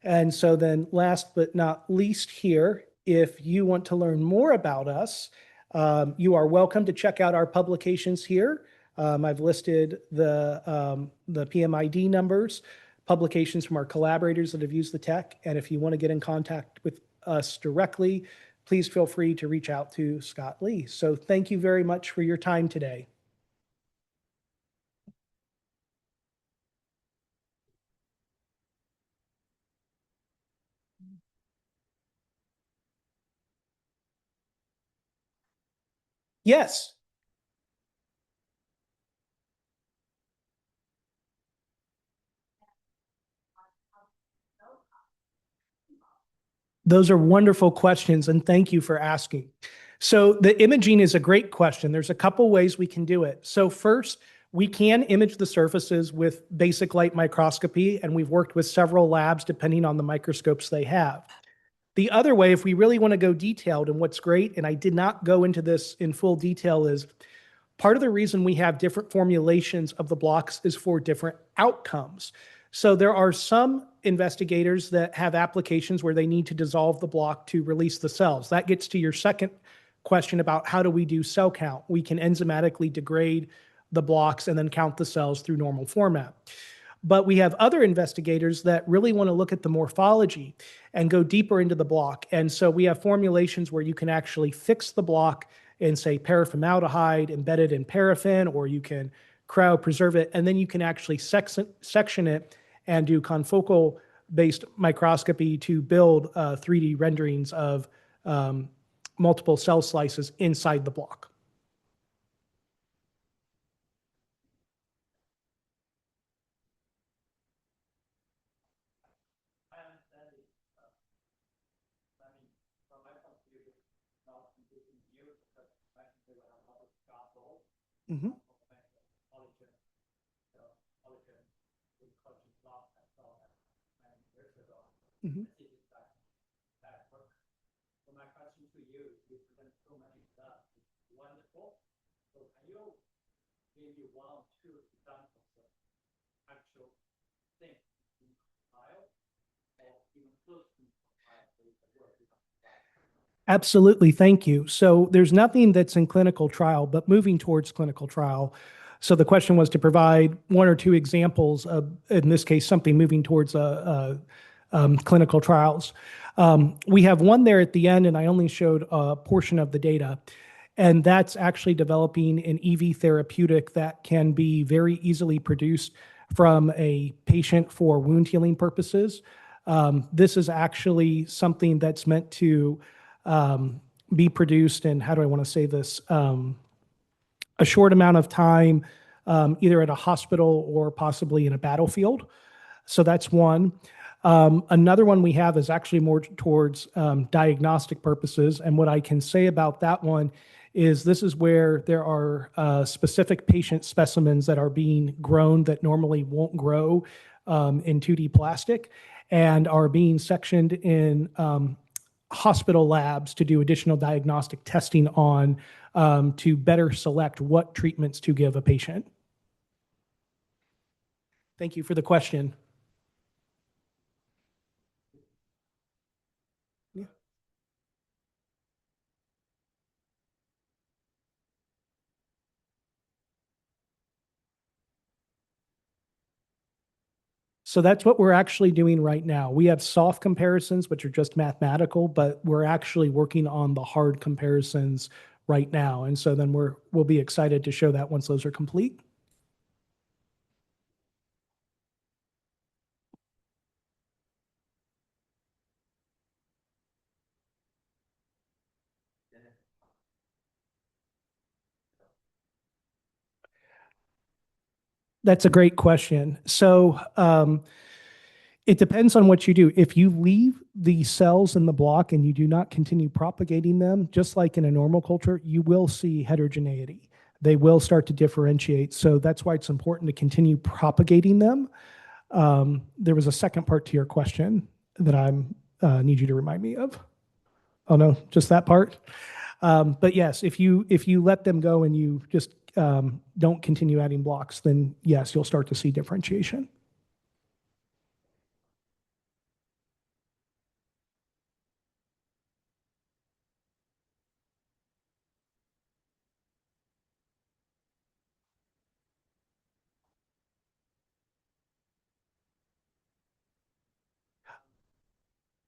And so then last but not least here, if you want to learn more about us, you are welcome to check out our publications here. I've listed the PMID numbers, publications from our collaborators that have used the tech. And if you want to get in contact with us directly, please feel free to reach out to Scott Lee. So thank you very much for your time today. Yes. Those are wonderful questions, and thank you for asking. So the imaging is a great question. There's a couple ways we can do it. So first, we can image the surfaces with basic light microscopy, and we've worked with several labs depending on the microscopes they have. The other way, if we really want to go detailed, and what's great, and I did not go into this in full detail, is part of the reason we have different formulations of the blocks is for different outcomes. So there are some investigators that have applications where they need to dissolve the block to release the cells. That gets to your second question about how do we do cell count. We can enzymatically degrade the blocks and then count the cells through normal format. But we have other investigators that really want to look at the morphology and go deeper into the block. And so we have formulations where you can actually fix the block in, say, paraformaldehyde embedded in paraffin, or you can cryopreserve it, and then you can actually section it and do confocal based microscopy to build 3D renderings of multiple cell slices inside the block. Mm-hmm. Mm-hmm. Absolutely. Thank you. So there's nothing that's in clinical trial, but moving towards clinical trial. So the question was to provide one or two examples of, in this case, something moving towards clinical trials. We have one there at the end, and I only showed a portion of the data. And that's actually developing an EV therapeutic that can be very easily produced from a patient for wound healing purposes. This is actually something that's meant to be produced in, how do I want to say this, a short amount of time, either at a hospital or possibly in a battlefield. So that's one. Another one we have is actually more towards diagnostic purposes. And what I can say about that one is this is where there are specific patient specimens that are being grown that normally won't grow in 2D plastic and are being sectioned in hospital labs to do additional diagnostic testing on to better select what treatments to give a patient. Thank you for the question. Yeah. So that's what we're actually doing right now. We have soft comparisons, which are just mathematical, but we're actually working on the hard comparisons right now. And so then we'll be excited to show that once those are complete. That's a great question. So it depends on what you do. If you leave the cells in the block and you do not continue propagating them, just like in a normal culture, you will see heterogeneity. They will start to differentiate. So that's why it's important to continue propagating them. There was a second part to your question that I need you to remind me of. Oh no, just that part. But yes, if you let them go and you just don't continue adding blocks, then yes, you'll start to see differentiation.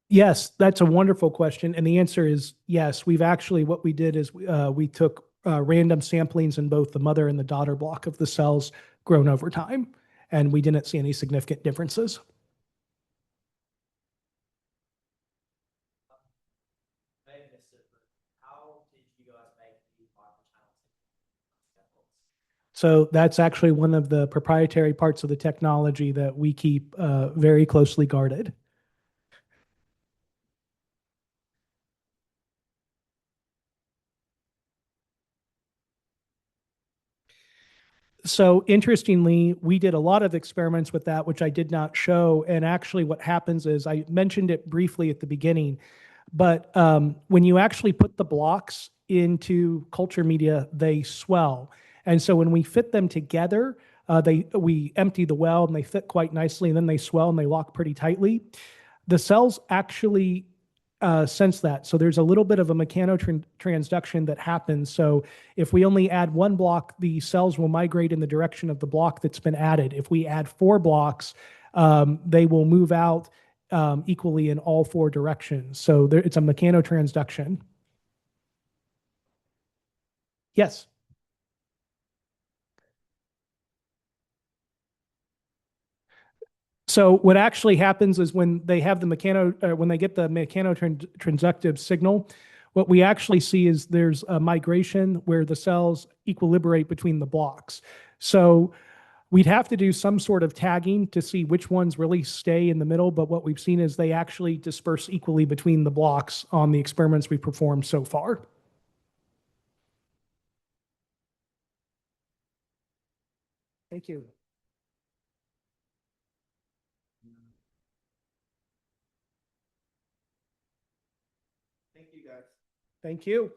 Yes, that's a wonderful question. And the answer is yes. We've actually, what we did is we took random samplings in both the mother and the daughter block of the cells grown over time, and we didn't see any significant differences. So that's actually one of the proprietary parts of the technology that we keep very closely guarded. So interestingly, we did a lot of experiments with that, which I did not show. And actually, what happens is I mentioned it briefly at the beginning, but when you actually put the blocks into culture media, they swell. And so when we fit them together, we empty the well and they fit quite nicely, and then they swell and they lock pretty tightly. The cells actually sense that. So there's a little bit of a mechanotransduction that happens. So if we only add one block, the cells will migrate in the direction of the block that's been added. If we add four blocks, they will move out equally in all four directions. So it's a mechanotransduction. Yes. So what actually happens is when they have the when they get the mechanotransductive signal, what we actually see is there's a migration where the cells equilibrate between the blocks. So we'd have to do some sort of tagging to see which ones really stay in the middle, but what we've seen is they actually disperse equally between the blocks on the experiments we performed so far. Thank you. Thank you, guys. Thank you.